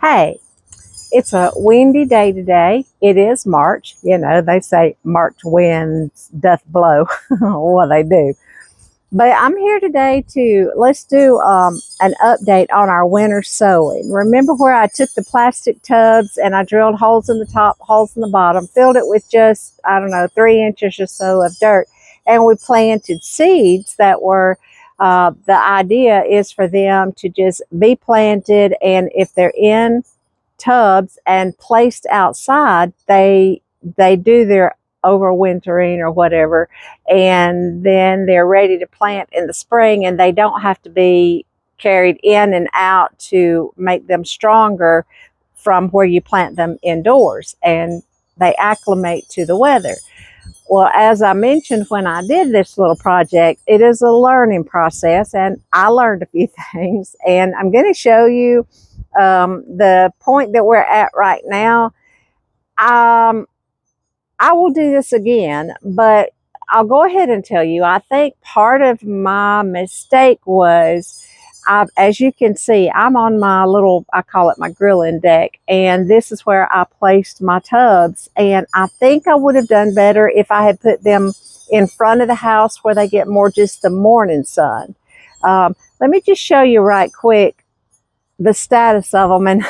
Hey, it's a windy day today. It is March. You know, they say March winds doth blow. Well, they do. But I'm here today to let's do an update on our winter sowing. Remember where I took the plastic tubs and I drilled holes in the top, holes in the bottom, filled it with just, I don't know, 3 inches or so of dirt, and we planted seeds that were, the idea is for them to just be planted, and if they're in tubs and placed outside, they do their overwintering or whatever, and then they're ready to plant in the spring, and they don't have to be carried in and out to make them stronger from where you plant them indoors, and they acclimate to the weather. Well, as I mentioned when I did this little project, it is a learning process, and I learned a few things, and I'm going to show you the point that we're at right now. I will do this again, but I'll go ahead and tell you, I think part of my mistake was, as you can see, I'm on my little, I call it my grilling deck, and this is where I placed my tubs, and I think I would have done better if I had put them in front of the house where they get more just the morning sun. Let me just show you right quick the status of them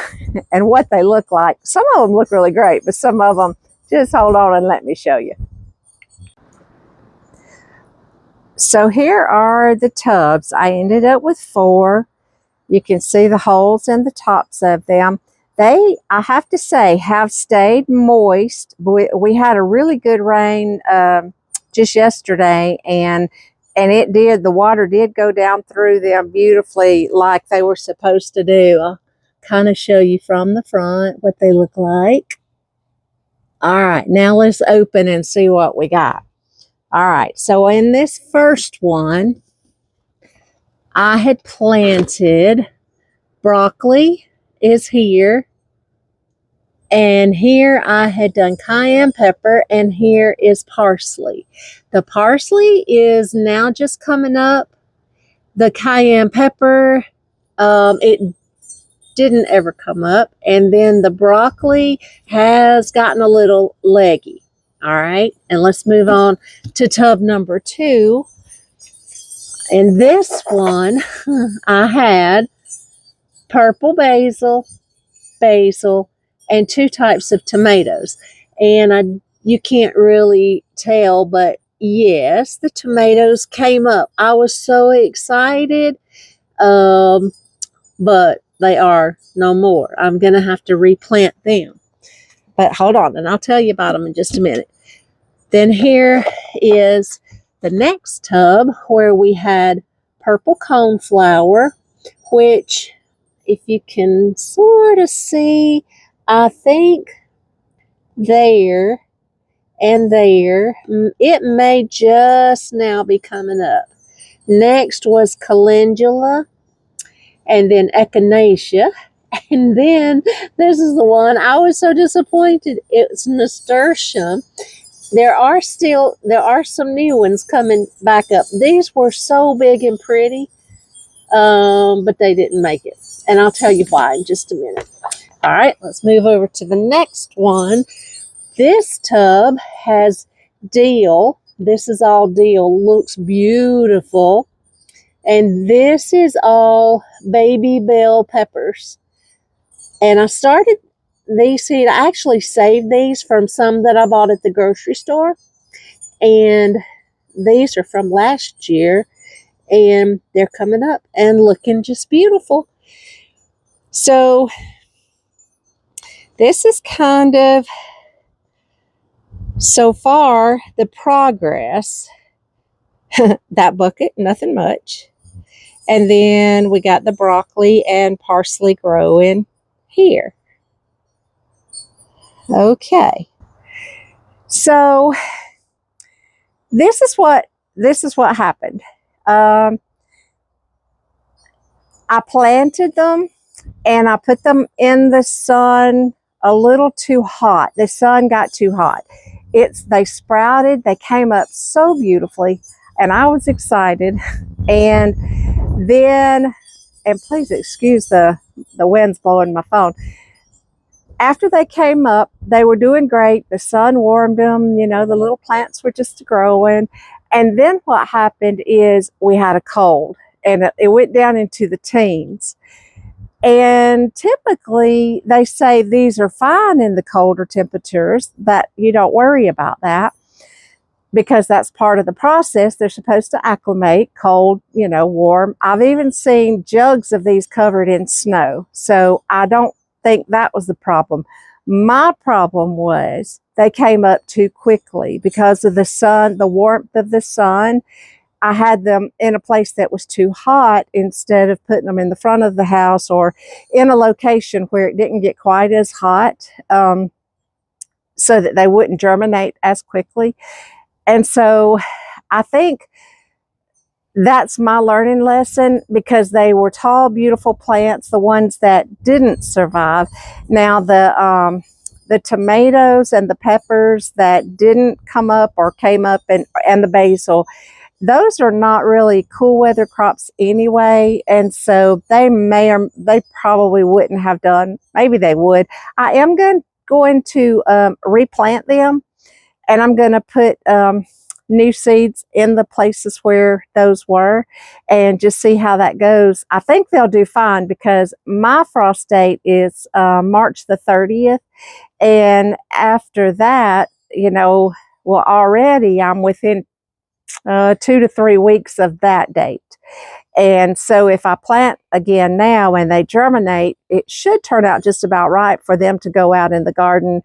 and what they look like. Some of them look really great, but some of them, just hold on and let me show you. So here are the tubs. I ended up with 4. You can see the holes in the tops of them. They, I have to say, have stayed moist. We had a really good rain just yesterday, and it did, the water did go down through them beautifully like they were supposed to do. I'll kind of show you from the front what they look like. All right, now let's open and see what we got. All right, so in this first one, I had planted broccoli is here. And here I had done cayenne pepper, and here is parsley. The parsley is now just coming up. The cayenne pepper, it didn't ever come up. And then the broccoli has gotten a little leggy. All right, and let's move on to tub number 2. In this one, I had purple basil, and 2 types of tomatoes. And you can't really tell, but yes, the tomatoes came up. I was so excited, but they are no more. I'm going to have to replant them. But hold on, and I'll tell you about them in just a minute. Then here is the next tub where we had purple coneflower, which, if you can sort of see, I think there and there, it may just now be coming up. Next was calendula, and then echinacea, and then this is the one I was so disappointed. It's nasturtium. There are some new ones coming back up. These were so big and pretty, but they didn't make it, and I'll tell you why in just a minute. All right, let's move over to the next one. This tub has dill. This is all dill. Looks beautiful. And this is all baby bell peppers. And I started these seeds. I actually saved these from some that I bought at the grocery store. And these are from last year. And they're coming up and looking just beautiful. So this is kind of, so far, the progress. That bucket, nothing much. And then we got the broccoli and parsley growing here. Okay. So this is what happened. I planted them, and I put them in the sun a little too hot. The sun got too hot. They sprouted, they came up so beautifully, and I was excited. And then and please excuse the winds blowing my phone. After they came up, they were doing great. The sun warmed them, you know, the little plants were just growing. And then what happened is we had a cold, and it went down into the teens. And typically they say these are fine in the colder temperatures, that you don't worry about that because that's part of the process. They're supposed to acclimate, cold, you know, warm. I've even seen jugs of these covered in snow. So I don't think that was the problem. My problem was they came up too quickly because of the sun, the warmth of the sun. I had them in a place that was too hot instead of putting them in the front of the house or in a location where it didn't get quite as hot, so that they wouldn't germinate as quickly. And so I think that's my learning lesson, because they were tall, beautiful plants, the ones that didn't survive. Now the tomatoes and the peppers that didn't come up or came up, and the basil, those are not really cool weather crops anyway, and so they probably wouldn't have done. Maybe they would. I am going to replant them, and I'm going to put new seeds in the places where those were, and just see how that goes. I think they'll do fine because my frost date is March the 30th, and after that, you know, well, already I'm within 2 to 3 weeks of that date. And so if I plant again now and they germinate, it should turn out just about right for them to go out in the garden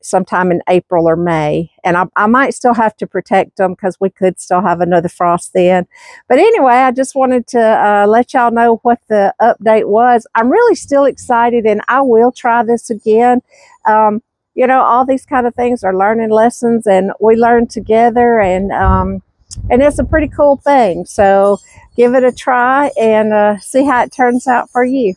sometime in April or May. And I might still have to protect them because we could still have another frost then. But anyway, I just wanted to let y'all know what the update was. I'm really still excited, and I will try this again. You know, all these kind of things are learning lessons, and we learn together, and it's a pretty cool thing. So give it a try and see how it turns out for you.